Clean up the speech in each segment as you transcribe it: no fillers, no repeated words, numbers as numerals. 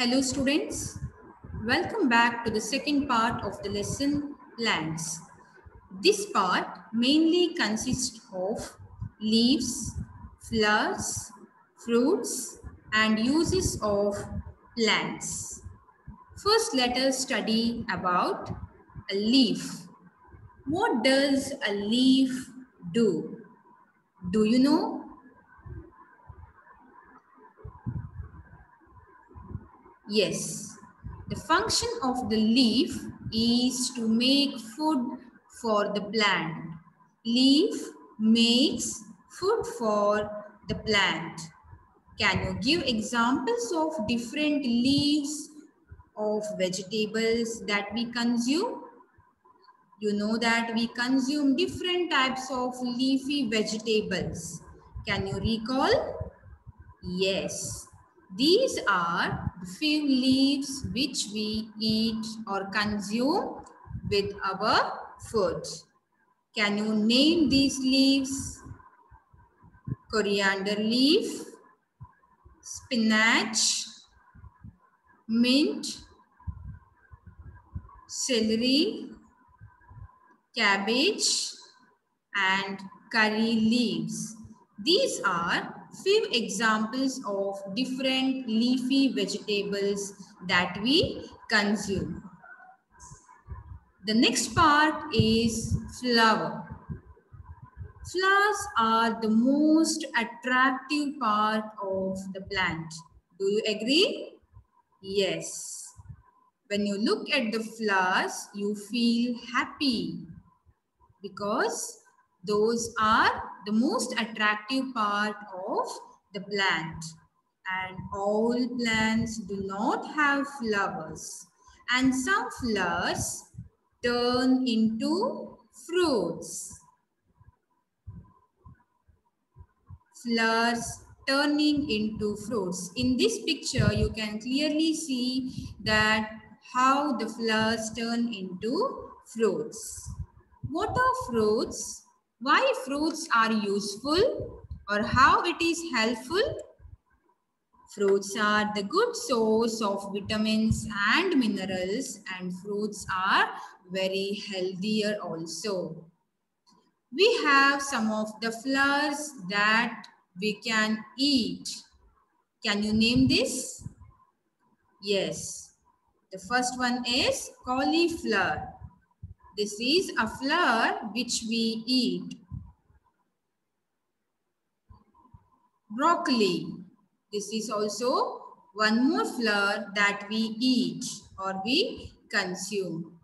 Hello students, welcome back to the second part of the lesson plants. This part mainly consists of leaves, flowers, fruits and uses of plants. First let us study about a leaf. What does a leaf do? Do you know? Yes, the function of the leaf is to make food for the plant. Leaf makes food for the plant. Can you give examples of different leaves of vegetables that we consume? You know that we consume different types of leafy vegetables. Can you recall? Yes, these are the few leaves which we eat or consume with our food. Can you name these leaves? Coriander leaf, spinach, mint, celery, cabbage and curry leaves. These are few examples of different leafy vegetables that we consume. The next part is flower. Flowers are the most attractive part of the plant. Do you agree? Yes. When you look at the flowers, you feel happy because those are the most attractive part of the plant. And all plants do not have flowers. And some flowers turn into fruits. Flowers turning into fruits. In this picture, you can clearly see that how the flowers turn into fruits. What are fruits? Why fruits are useful or how it is helpful? Fruits are the good source of vitamins and minerals, and fruits are very healthier also. We have some of the flowers that we can eat. Can you name this? Yes. The first one is cauliflower. This is a flower which we eat. Broccoli. This is also one more flower that we eat or we consume.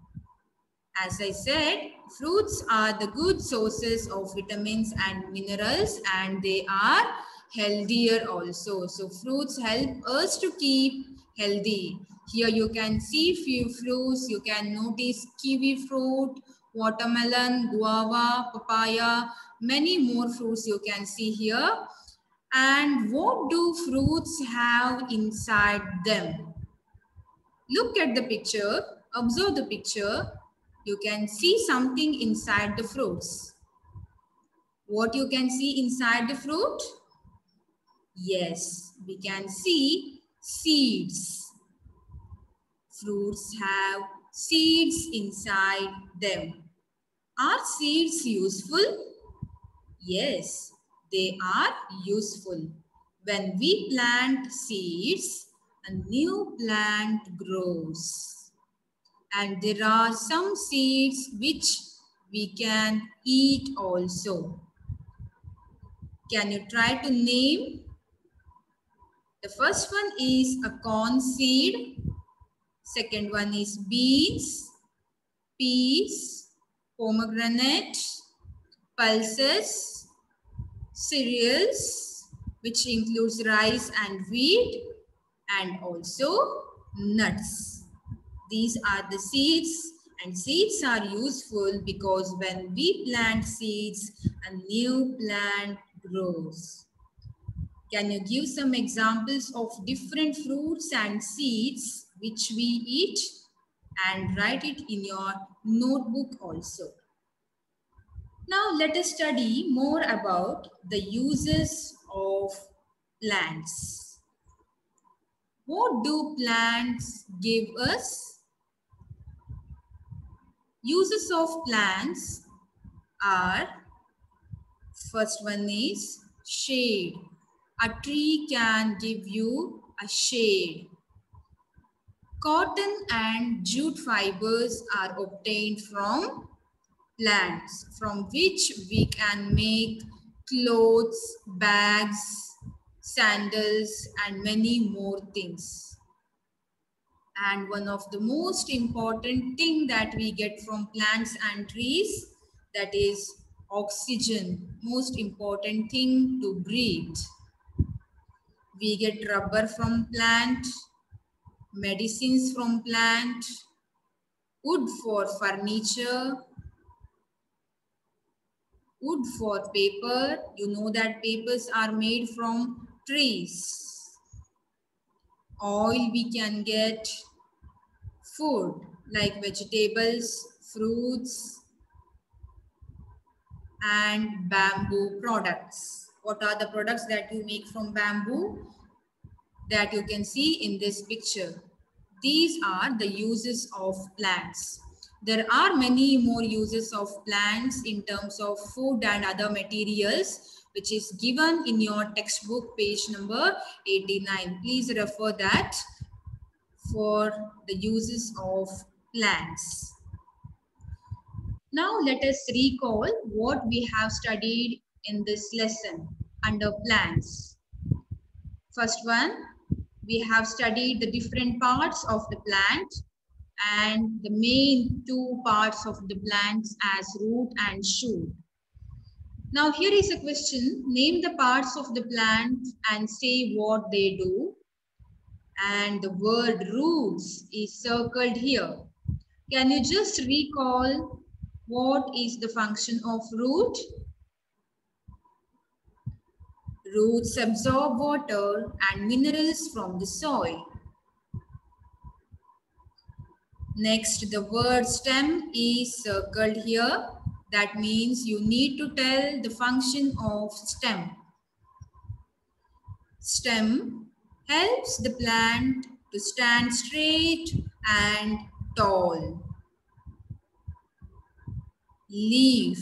As I said, fruits are the good sources of vitamins and minerals and they are healthier also. So fruits help us to keep healthy. Here you can see few fruits. You can notice kiwi fruit, watermelon, guava, papaya, many more fruits you can see here. And what do fruits have inside them? Look at the picture, observe the picture. You can see something inside the fruits. What you can see inside the fruit? Yes, we can see seeds. Fruits have seeds inside them. Are seeds useful? Yes, they are useful. When we plant seeds, a new plant grows. And there are some seeds which we can eat also. Can you try to name? The first one is a corn seed. Second one is beans, peas, pomegranate, pulses, cereals, which includes rice and wheat, and also nuts. These are the seeds, and seeds are useful because when we plant seeds, a new plant grows. Can you give some examples of different fruits and seeds which we eat? And write it in your notebook also. Now let us study more about the uses of plants. What do plants give us? Uses of plants are, first one is shade. A tree can give you a shade. Cotton and jute fibers are obtained from plants, from which we can make clothes, bags, sandals, and many more things. And one of the most important thing that we get from plants and trees, that is oxygen, most important thing to breathe. We get rubber from plant, medicines from plant, wood for furniture, wood for paper. You know that papers are made from trees. Oil we can get, food like vegetables, fruits, and bamboo products. What are the products that you make from bamboo? That you can see in this picture. These are the uses of plants. There are many more uses of plants in terms of food and other materials, which is given in your textbook page number 89. Please refer that for the uses of plants. Now let us recall what we have studied in this lesson under plants. First one, we have studied the different parts of the plant and the main two parts of the plants as root and shoot. Now here is a question. Name the parts of the plant and say what they do. And the word roots is circled here. Can you just recall what is the function of root? Roots absorb water and minerals from the soil. Next, the word stem is circled here. That means you need to tell the function of stem. Stem helps the plant to stand straight and tall. Leaf.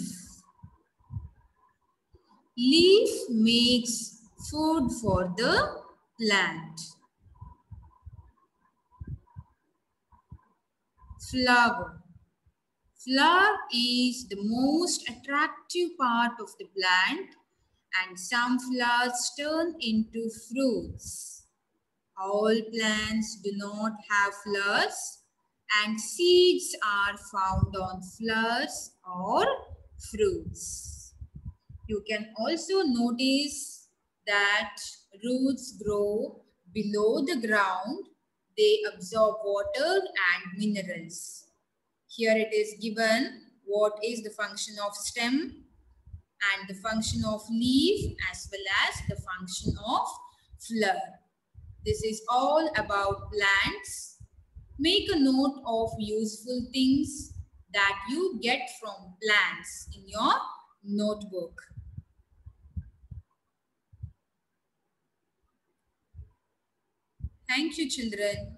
Leaf makes food for the plant. Flower. Flower is the most attractive part of the plant, and some flowers turn into fruits. All plants do not have flowers, and seeds are found on flowers or fruits. You can also notice that roots grow below the ground. They absorb water and minerals. Here it is given what is the function of stem and the function of leaf as well as the function of flower. This is all about plants. Make a note of useful things that you get from plants in your notebook. Thank you, children.